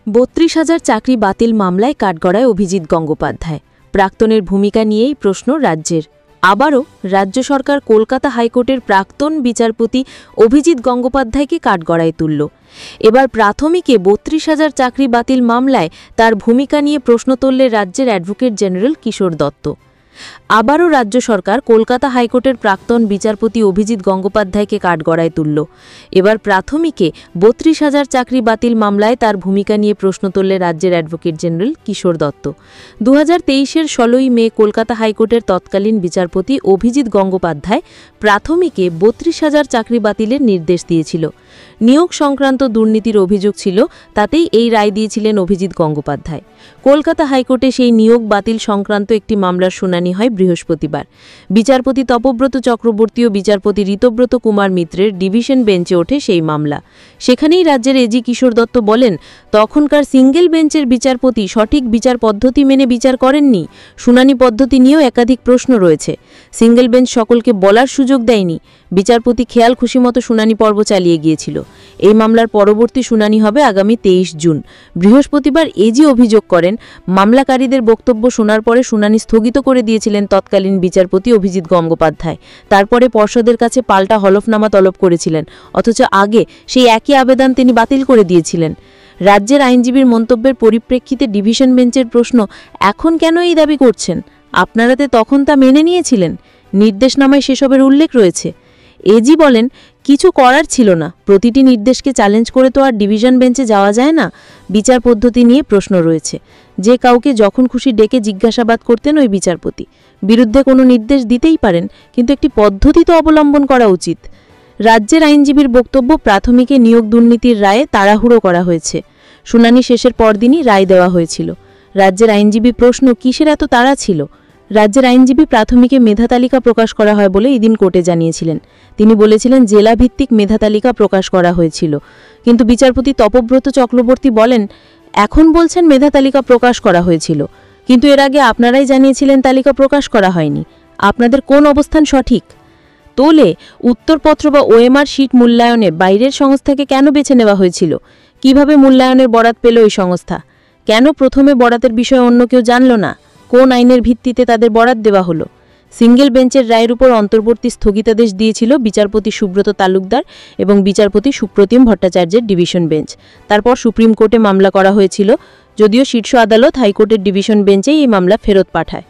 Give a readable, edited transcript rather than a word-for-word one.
৩২,০০০ চাকরি বাতিল মামলায় কাঠগড়ায় অভিজিৎ গঙ্গোপাধ্যায়। প্রাক্তনের ভূমিকা নিয়েই প্রশ্ন রাজ্যের। আবারও রাজ্য সরকার কলকাতা হাইকোর্টের প্রাক্তন বিচারপতি অভিজিৎ গঙ্গোপাধ্যায়কে কাঠগড়ায় তুলল। এবার প্রাথমিকে ৩২,০০০ চাকরি বাতিল মামলায় তার ভূমিকা নিয়ে প্রশ্ন তুললে রাজ্যের অ্যাডভোকেট জেনারেল কিশোর দত্ত। আবারও রাজ্য সরকার কলকাতা হাইকোর্টের প্রাক্তন বিচারপতি অভিজিৎ গঙ্গোপাধ্যায়কে কাঠগড়ায় তুলল। এবার প্রাথমিকে ৩২,০০০ চাকরি বাতিল মামলায় তার ভূমিকা নিয়ে প্রশ্ন তুললে রাজ্যের অ্যাডভোকেট জেনারেল কিশোর দত্ত। ২০২৩-এর ১৬ই মে কলকাতা হাইকোর্টের তৎকালীন বিচারপতি অভিজিৎ গঙ্গোপাধ্যায় প্রাথমিকে ৩২,০০০ চাকরি বাতিলের নির্দেশ দিয়েছিল। নিয়োগ সংক্রান্ত দুর্নীতির অভিযোগ ছিল, তাতেই এই রায় দিয়েছিলেন অভিজিৎ গঙ্গোপাধ্যায়। কলকাতা হাইকোর্টে সেই নিয়োগ বাতিল সংক্রান্ত একটি মামলার শুনানি হয় বৃহস্পতিবার। বিচারপতি তপব্রত চক্রবর্তী ও বিচারপতি ঋতব্রত কুমার মিত্রের ডিভিশন বেঞ্চে ওঠে সেই মামলা। সেখানেই রাজ্যের এজি কিশোর দত্ত বলেন, তখনকার সিঙ্গেল বেঞ্চের বিচারপতি সঠিক বিচার পদ্ধতি মেনে বিচার করেননি। শুনানি পদ্ধতি নিয়েও একাধিক প্রশ্ন রয়েছে। সিঙ্গেল বেঞ্চ সকলকে বলার সুযোগ দেয়নি। বিচারপতি খেয়াল খুশিমতো শুনানি পর্ব চালিয়ে গিয়েছিল। এই মামলার পরবর্তী শুনানি হবে আগামী ২৩ জুন। বৃহস্পতিবার এজি অভিযোগ করেন, মামলাকারীদের বক্তব্য শোনার পরে শুনানি স্থগিত করে দিয়েছিলেন তৎকালীন বিচারপতি অভিজিৎ গঙ্গোপাধ্যায়। তারপরে পর্ষদের কাছে পাল্টা হলফনামা তলব করেছিলেন, অথচ আগে সেই একই আবেদন তিনি বাতিল করে দিয়েছিলেন। রাজ্যের আইনজীবীর মন্তব্যের পরিপ্রেক্ষিতে ডিভিশন বেঞ্চের প্রশ্ন, এখন কেন এই দাবি করছেন? আপনারা তো তখন তা মেনে নিয়েছিলেন। নির্দেশনামায় সেসবের উল্লেখ রয়েছে। এজি বলেন, কিছু করার ছিল না। প্রতিটি নির্দেশকে চ্যালেঞ্জ করে তো আর ডিভিশন বেঞ্চে যাওয়া যায় না। বিচার পদ্ধতি নিয়ে প্রশ্ন রয়েছে। যে কাউকে যখন খুশি ডেকে জিজ্ঞাসাবাদ করতেন ওই বিচারপতি। বিরুদ্ধে কোনো নির্দেশ দিতেই পারেন, কিন্তু একটি পদ্ধতি তো অবলম্বন করা উচিত। রাজ্যের আইনজীবীর বক্তব্য, প্রাথমিকে নিয়োগ দুর্নীতির রায়ে তাড়াহুড়ো করা হয়েছে। শুনানি শেষের পরদিনই রায় দেওয়া হয়েছিল। রাজ্যের আইনজীবী প্রশ্ন, কিসের এত তাড়া ছিল? রাজ্যের আইনজীবী প্রাথমিকে মেধা তালিকা প্রকাশ করা হয় বলে এদিন কোর্টে জানিয়েছিলেন। তিনি বলেছিলেন, জেলাভিত্তিক মেধা তালিকা প্রকাশ করা হয়েছিল। কিন্তু বিচারপতি তপব্রত চক্রবর্তী বলেন, এখন বলছেন মেধা তালিকা প্রকাশ করা হয়েছিল, কিন্তু এর আগে আপনারাই জানিয়েছিলেন তালিকা প্রকাশ করা হয়নি। আপনাদের কোন অবস্থান সঠিক? তোলে উত্তরপত্র বা ওএমআর শিট মূল্যায়নে বাইরের সংস্থাকে কেন বেছে নেওয়া হয়েছিল? কিভাবে মূল্যায়নের বরাত পেল ওই সংস্থা? কেন প্রথমে বরাতের বিষয়ে অন্য কেউ জানল না? কোন আইনের ভিত্তিতে তাদের বরাত দেওয়া হলো? সিঙ্গেল বেঞ্চের রায়ের উপর অন্তর্বর্তী স্থগিতাদেশ দিয়েছিল বিচারপতি সুব্রত তালুকদার এবং বিচারপতি সুপ্রতিম ভট্টাচার্যের ডিভিশন বেঞ্চ। তারপর সুপ্রিম কোর্টে মামলা করা হয়েছিল, যদিও শীর্ষ আদালত হাইকোর্টের ডিভিশন বেঞ্চেই এই মামলা ফেরত পাঠায়।